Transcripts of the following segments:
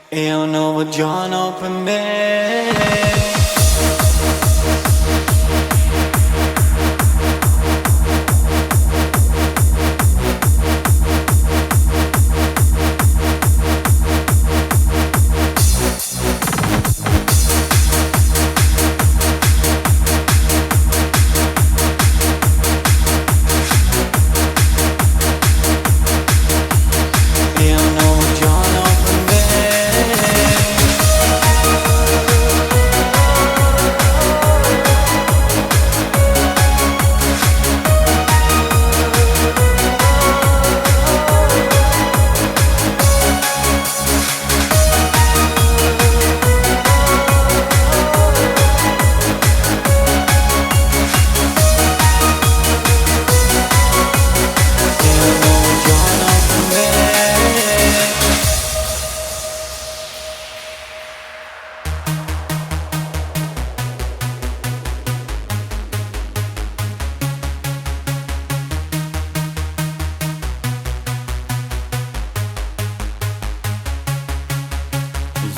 È un nuovo giorno per me.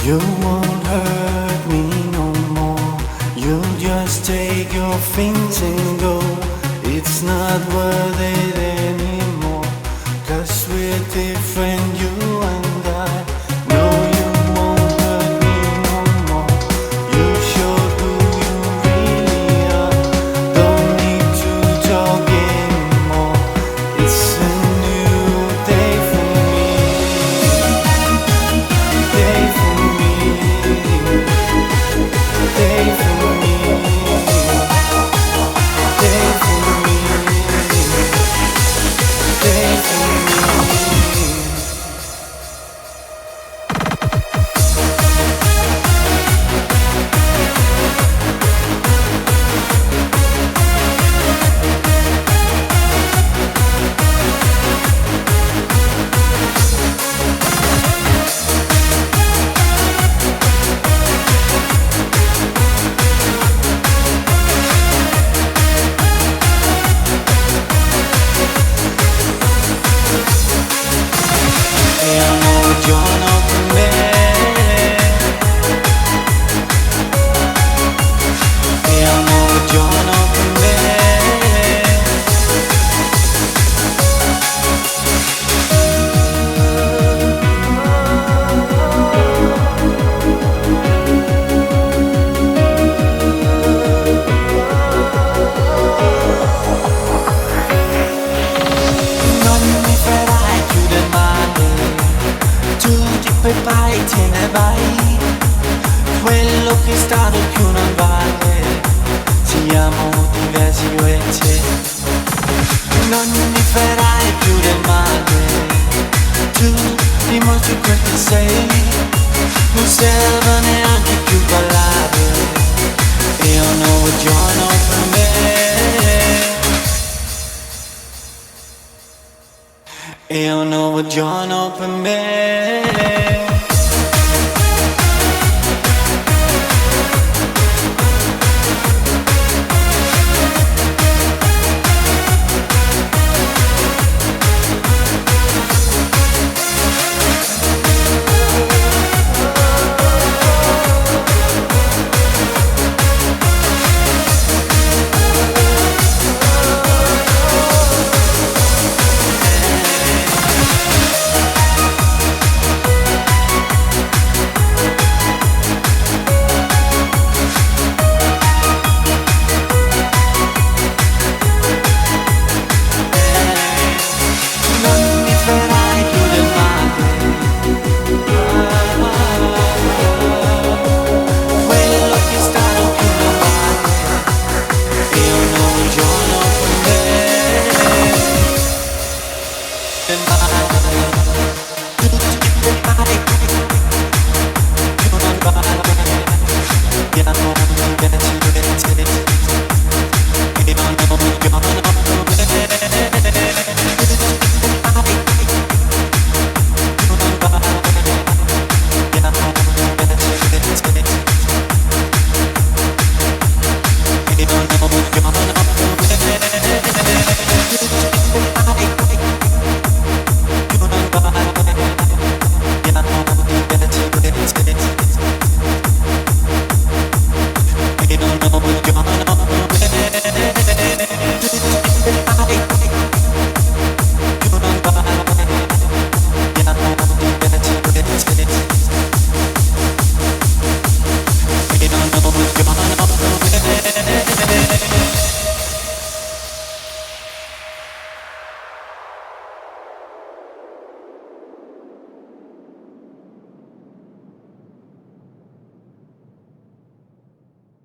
You won't hurt me no more. You'll just take your things and go. It's not worth it anymore. 'Cause we're different, you and I. No, you won't hurt me no more. You showed who you really are. Don't need to talk anymore. It's a new day for me. Day for me. Day for me. Day for me. Day for me. È un nuovo giorno per me. È un nuovo giorno per me. Non mi farai più del male. Tu ti prepari, te ne vai. Quello che è stato più non vale. Siamo diversi io e te. Non mi farai più del male. Tu dimostri quel che sei. Non serve neanche più parlare. È un nuovo giorno per me. È un nuovo giorno per me. Non mi farai più del male. Quello che è stato più non vale. È un nuovo giorno per me. Del male. Tutti i prepari più non vale. Siamo diversi io e te.